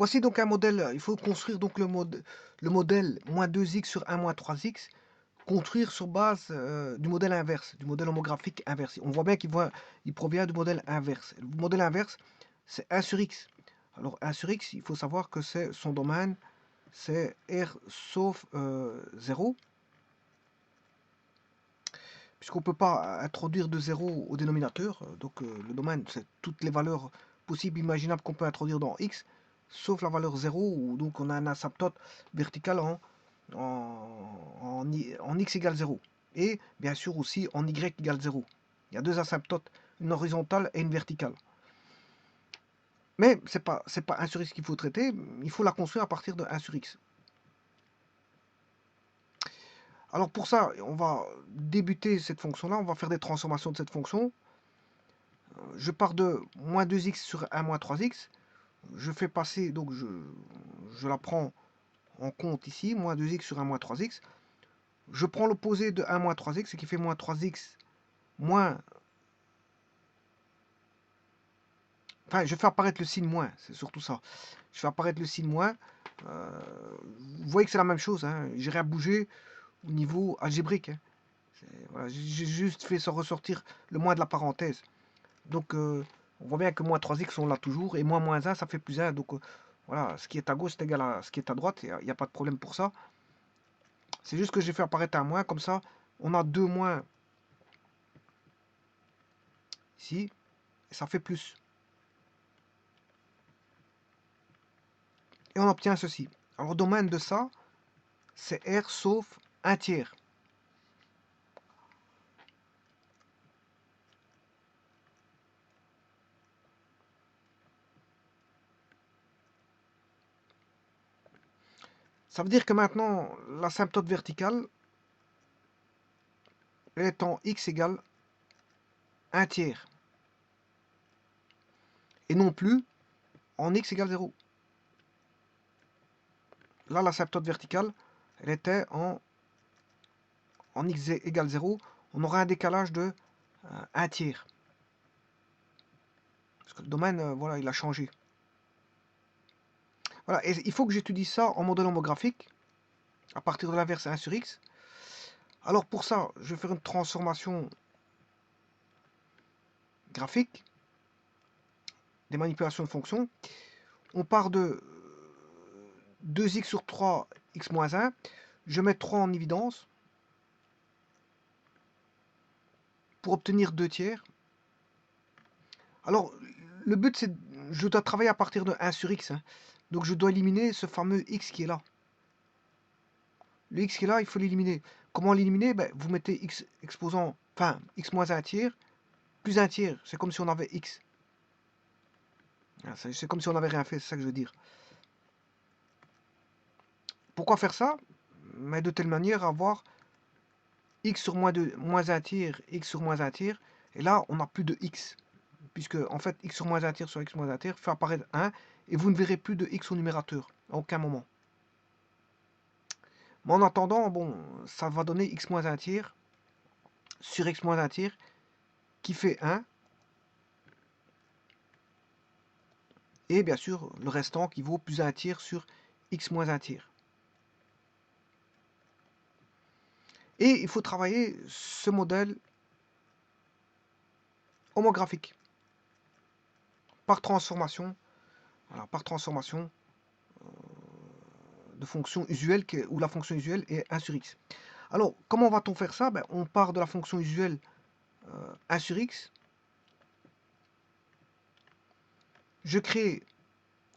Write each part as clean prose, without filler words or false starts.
Voici donc un modèle, il faut construire donc le modèle moins 2x sur 1 moins 3x, construire sur base du modèle inverse, du modèle homographique inverse. On voit bien il provient du modèle inverse. Le modèle inverse, c'est 1 sur x. Alors 1 sur x, il faut savoir que c'est son domaine, c'est R sauf 0, puisqu'on ne peut pas introduire de 0 au dénominateur. Donc le domaine, c'est toutes les valeurs possibles, imaginables qu'on peut introduire dans x, sauf la valeur 0, où donc on a un asymptote vertical en x égale 0. Et bien sûr aussi en y égale 0. Il y a deux asymptotes, une horizontale et une verticale. Mais c'est pas 1 sur x qu'il faut traiter, il faut la construire à partir de 1 sur x. Alors pour ça, on va débuter cette fonction-là, on va faire des transformations de cette fonction. Je pars de moins 2x sur 1 moins 3x. Je fais passer, donc je la prends en compte ici, moins 2x sur 1 moins 3x. Je prends l'opposé de 1 moins 3x, ce qui fait moins 3x moins... Enfin, je fais apparaître le signe moins, c'est surtout ça. Je fais apparaître le signe moins. Vous voyez que c'est la même chose, hein. J'ai rien bougé au niveau algébrique. Hein. Voilà, j'ai juste fait ça ressortir le moins de la parenthèse. Donc, on voit bien que moins 3x, on l'a toujours. Et moins 1, ça fait plus 1. Donc, voilà, ce qui est à gauche, c'est égal à ce qui est à droite. Il n'y a pas de problème pour ça. C'est juste que j'ai fait apparaître un moins. Comme ça, on a deux moins ici. Et ça fait plus. Et on obtient ceci. Alors, le domaine de ça, c'est R sauf 1 tiers. Ça veut dire que maintenant, l'asymptote verticale est en x égale 1 tiers. Et non plus en x égale 0. Là, l'asymptote verticale, elle était en x égale 0. On aura un décalage de 1 tiers. Parce que le domaine, voilà, il a changé. Voilà, et il faut que j'étudie ça en modèle homographique, à partir de l'inverse 1 sur x. Alors pour ça, je vais faire une transformation graphique, des manipulations de fonctions. On part de 2x sur 3, x moins 1. Je mets 3 en évidence pour obtenir 2 tiers. Alors, le but, c'est je dois travailler à partir de 1 sur x. Hein. Donc, je dois éliminer ce fameux x qui est là. Le x qui est là, il faut l'éliminer. Comment l'éliminer? Ben, vous mettez x exposant, enfin, x moins 1 tiers, plus 1 tiers. C'est comme si on avait x. C'est comme si on n'avait rien fait, c'est ça que je veux dire. Pourquoi faire ça? Mais de telle manière avoir x sur moins 1 tiers, x sur moins 1 tiers. Et là, on n'a plus de x. Puisque, en fait, x sur moins 1 tiers sur x moins 1 tiers fait apparaître 1. Et vous ne verrez plus de x au numérateur. À aucun moment. Mais en attendant, bon, ça va donner x moins 1 tiers sur x moins 1 tiers qui fait 1. Et bien sûr, le restant qui vaut plus 1 tiers sur x moins 1 tiers. Et il faut travailler ce modèle homographique par transformation. Voilà, par transformation de fonction usuelle où la fonction usuelle est 1 sur x. Alors, comment va-t-on faire ça? Ben, on part de la fonction usuelle 1 sur x. Je crée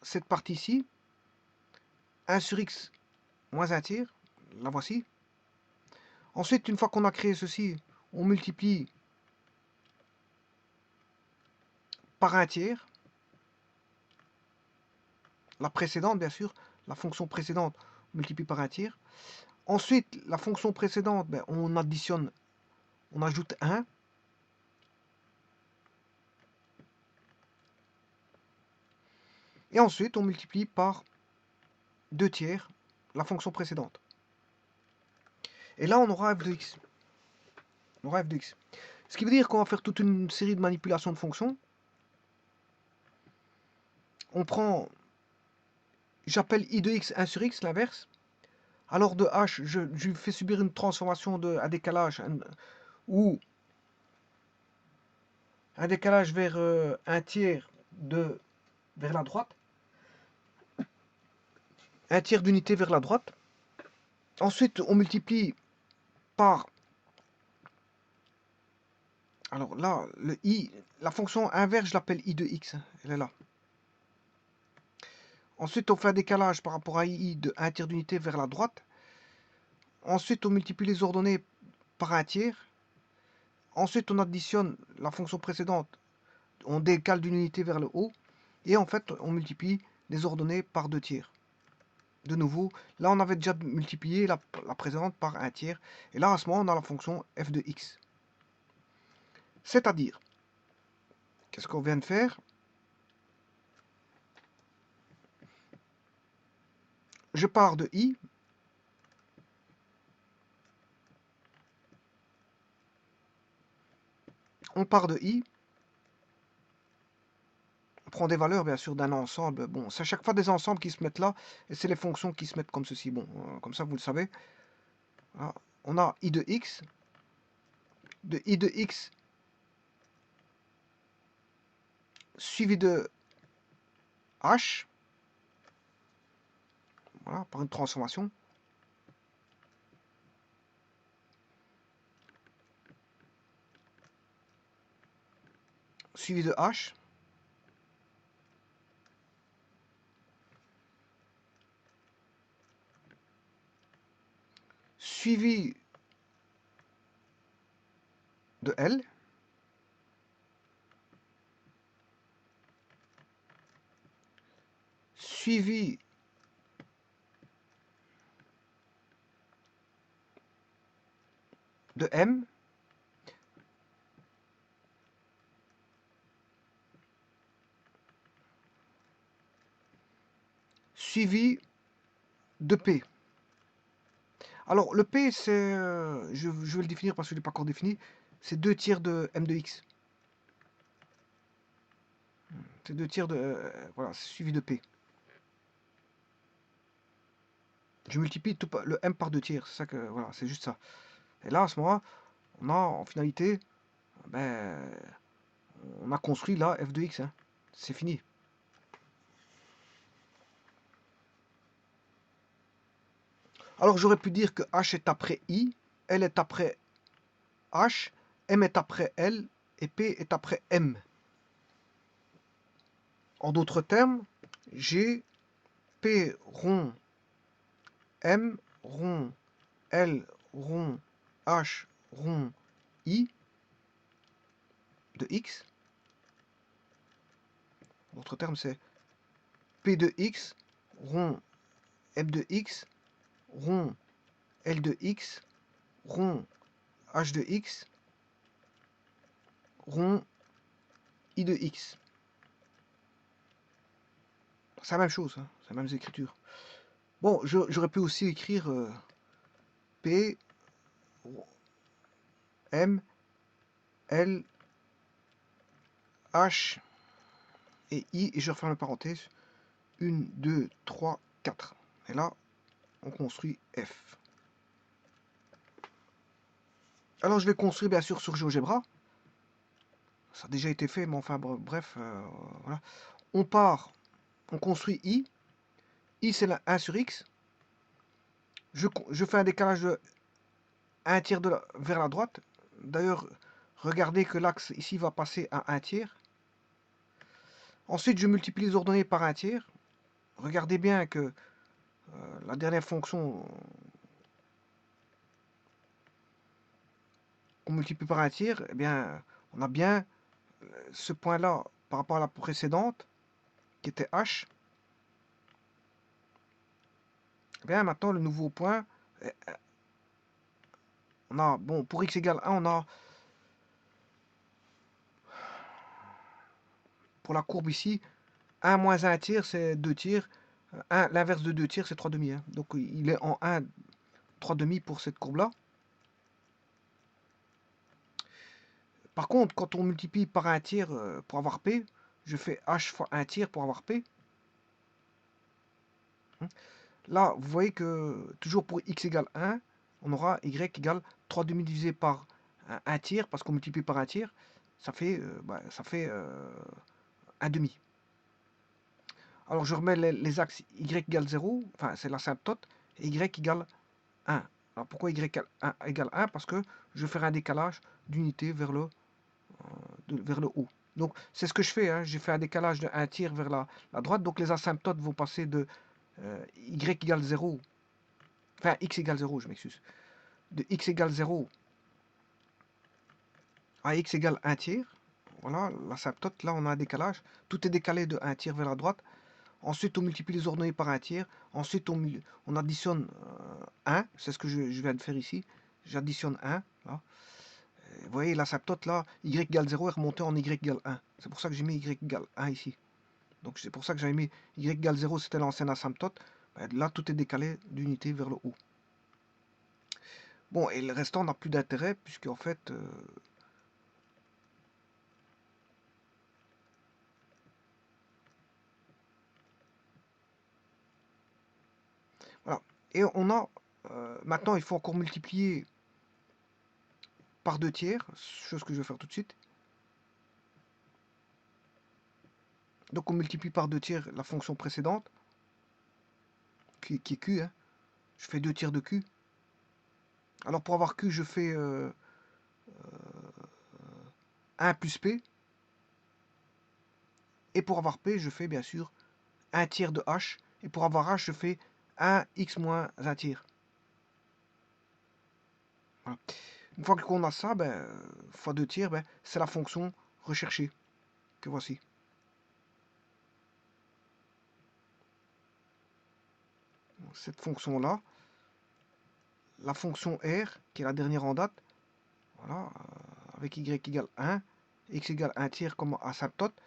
cette partie ici, 1 sur x moins 1 tiers, la voici. Ensuite, une fois qu'on a créé ceci, on multiplie par 1 tiers. La précédente, bien sûr, la fonction précédente, on multiplie par 1 tiers. Ensuite, la fonction précédente, ben, on additionne, on ajoute 1. Et ensuite, on multiplie par 2 tiers la fonction précédente. Et là, on aura f de x. On aura f de x. Ce qui veut dire qu'on va faire toute une série de manipulations de fonctions. On prend j'appelle I de x 1 sur x, l'inverse. Alors de h, je lui fais subir une transformation un décalage, ou un décalage vers un tiers vers la droite, un tiers d'unité vers la droite. Ensuite, on multiplie par... Alors là, le i, la fonction inverse, je l'appelle I de x, elle est là. Ensuite, on fait un décalage par rapport à i de 1 tiers d'unité vers la droite. Ensuite, on multiplie les ordonnées par un tiers. Ensuite, on additionne la fonction précédente. On décale d'une unité vers le haut. Et en fait, on multiplie les ordonnées par 2 tiers. De nouveau, là, on avait déjà multiplié la précédente par un tiers. Et là, à ce moment, on a la fonction f de x. C'est-à-dire, qu'est-ce qu'on vient de faire? Je pars de i. On part de i. On prend des valeurs, bien sûr, d'un ensemble. Bon, c'est à chaque fois des ensembles qui se mettent là. Et c'est les fonctions qui se mettent comme ceci. Bon, comme ça, vous le savez. Voilà. On a i de x. De i de x suivi de h. Voilà, par une transformation. Suivi de h. Suivi de L. Suivi de M. Suivi de P. Alors, le P, c'est... je vais le définir parce que je ne l'ai pas encore défini. C'est 2 tiers de M de X. C'est 2 tiers de... voilà, c'est suivi de P. Je multiplie le M par 2 tiers. C'est ça que... Voilà, c'est juste ça. Et là, à ce moment-là, on a en finalité... Ben, on a construit là f de x. Hein. C'est fini. Alors, j'aurais pu dire que h est après i, L est après h, M est après L, et P est après M. En d'autres termes, j'ai P rond M rond L rond H rond I de X. En d'autres termes, c'est P de X rond M de X rond L de X rond H de X rond I de X. C'est la même chose, hein, c'est la même écriture. Bon, j'aurais pu aussi écrire P, M, L, H et I, et je referme la parenthèse. 1, 2, 3, 4. Et là, on construit F. Alors, je vais construire, bien sûr, sur GeoGebra. Ça a déjà été fait, mais enfin, bref, voilà. On part, on construit I. I, c'est la 1 sur X. Je fais un décalage de 1 tiers vers la droite. D'ailleurs, regardez que l'axe ici va passer à 1 tiers. Ensuite, je multiplie les ordonnées par 1 tiers. Regardez bien que la dernière fonction qu'on multiplie par 1 tiers, eh bien, on a bien ce point-là par rapport à la précédente, qui était h. Eh bien, maintenant, le nouveau point, on a, bon, pour x égale 1, on a, pour la courbe ici, 1 moins 1 tiers, c'est 2 tiers. L'inverse de 2 tiers, c'est 3 demi. Hein. Donc, il est en 1, 3 demi pour cette courbe-là. Par contre, quand on multiplie par 1 tiers pour avoir P, je fais h fois 1 tiers pour avoir P. Là, vous voyez que toujours pour x égale 1, on aura y égale 3 demi divisé par un tiers, parce qu'on multiplie par un tiers, ça fait, un demi. Alors je remets les axes y égale 0, enfin c'est l'asymptote, et y égale 1. Alors pourquoi y égale 1? Parce que je vais faire un décalage d'unité vers le haut. Donc c'est ce que je fais, hein. J'ai fait un décalage de 1 tiers vers la droite, donc les asymptotes vont passer de y égale 0, enfin x égale 0, je m'excuse, de x égale 0 à x égale 1 tiers. Voilà, l'asymptote, là on a un décalage, tout est décalé de 1 tiers vers la droite. Ensuite, on multiplie les ordonnées par un tiers. Ensuite, on additionne 1. C'est ce que je viens de faire ici. J'additionne 1. Là. Vous voyez, l'asymptote, là, y égale 0 est remonté en y égale 1. C'est pour ça que j'ai mis y égale 1 ici. Donc, c'est pour ça que j'avais mis y égale 0, c'était l'ancienne asymptote. Ben, là, tout est décalé d'unité vers le haut. Bon, et le restant n'a plus d'intérêt, puisque en fait... voilà. Et on a... maintenant, il faut encore multiplier par 2 tiers, chose que je vais faire tout de suite. Donc on multiplie par 2 tiers la fonction précédente, qui est q. Hein. Je fais 2 tiers de q. Alors pour avoir q, je fais 1 plus p. Et pour avoir p, je fais bien sûr 1 tiers de h. Et pour avoir h, je fais 1x moins 1 tiers. Voilà. Une fois qu'on a ça, ben, fois 2 tiers, ben, c'est la fonction recherchée que voici. Cette fonction-là, la fonction r, qui est la dernière en date, voilà, avec y égale 1, x égale 1 tiers comme asymptote,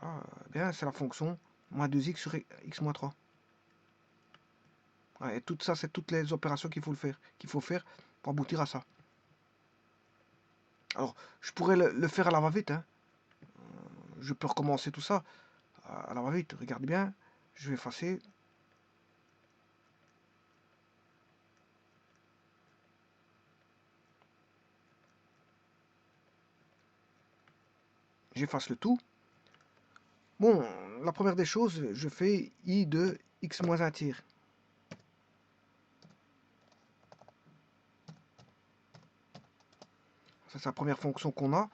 voilà, eh bien c'est la fonction moins 2x sur x moins 3. Voilà, et tout ça, c'est toutes les opérations qu'il faut faire pour aboutir à ça. Alors, je pourrais le faire à la va-vite. Hein. Je peux recommencer tout ça à la va-vite. Regardez bien, je vais effacer. J'efface le tout. Bon, la première des choses, je fais i de x moins 1 tiers. Ça, c'est la première fonction qu'on a.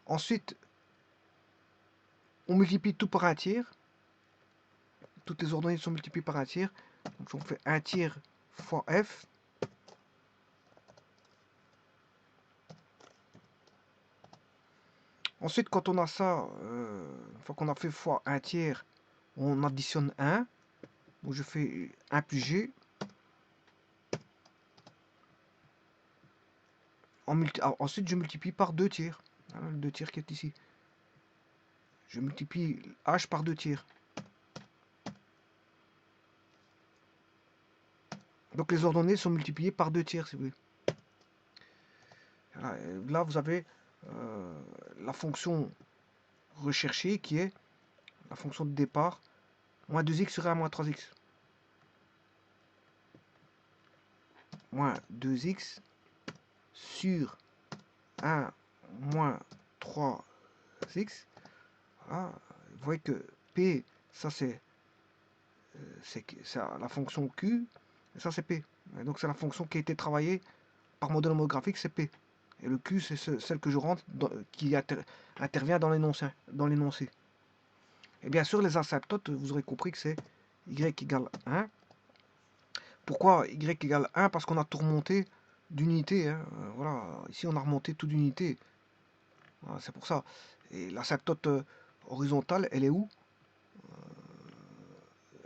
Ensuite, on multiplie tout par un tiers. Toutes les ordonnées sont multipliées par un tiers. Donc, on fait 1 tiers fois f. Ensuite, quand on a ça, une fois qu'on a fait fois 1 tiers, on additionne 1. Donc, je fais 1 plus g. Ensuite, je multiplie par 2 tiers. Voilà, le 2 tiers qui est ici. Je multiplie h par 2 tiers. Donc les ordonnées sont multipliées par 2 tiers, si vous voulez. Voilà, là, vous avez la fonction recherchée qui est la fonction de départ, moins 2x sur 1 moins 3x. Moins 2x sur 1 moins 3x. Voilà. Vous voyez que P, ça c'est la fonction Q, et ça c'est P. Et donc c'est la fonction qui a été travaillée par modèle homographique, c'est P. Et le Q, c'est celle que je rentre, qui intervient dans l'énoncé. Et bien sûr, les asymptotes, vous aurez compris que c'est y égale 1. Pourquoi y égale 1? Parce qu'on a tout remonté d'unité. Hein. Voilà, ici on a remonté tout d'unité. Voilà, c'est pour ça. Et l'asymptote horizontale, elle est où?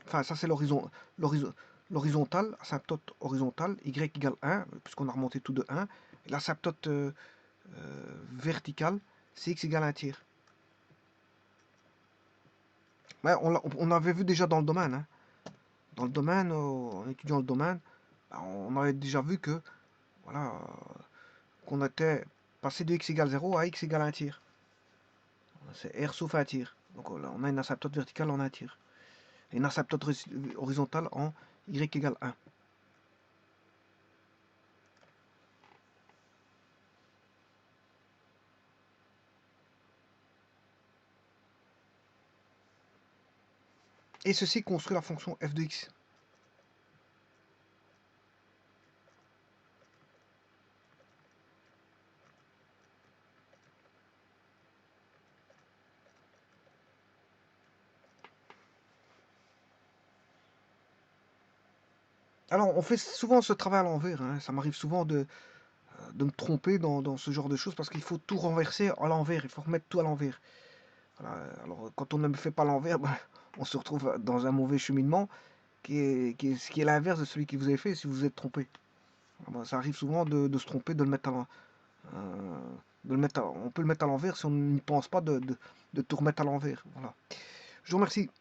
Enfin, ça c'est l'horizontale, asymptote horizontale, y égale 1, puisqu'on a remonté tout de 1. Et l'asymptote verticale, c'est x égale 1 tiers. Ouais, on avait vu déjà dans le domaine. Hein. Dans le domaine, en étudiant le domaine, on avait déjà vu que voilà, qu'on était passé de x égale 0 à x égale 1 tiers. C'est r sauf 1 tiers. Donc là, on a une asymptote verticale en 1 tiers. et une asymptote horizontale en y égale 1. Et ceci construit la fonction f de x. Alors, on fait souvent ce travail à l'envers, hein. Ça m'arrive souvent de me tromper dans ce genre de choses parce qu'il faut tout renverser à l'envers, il faut remettre tout à l'envers. Voilà. Alors, quand on ne le fait pas à l'envers, ben, on se retrouve dans un mauvais cheminement qui est l'inverse de celui que vous avez fait si vous vous êtes trompé. Ben, ça arrive souvent de se tromper, de le mettre à l'envers. On peut le mettre à l'envers si on n'y pense pas de tout remettre à l'envers. Voilà. Je vous remercie.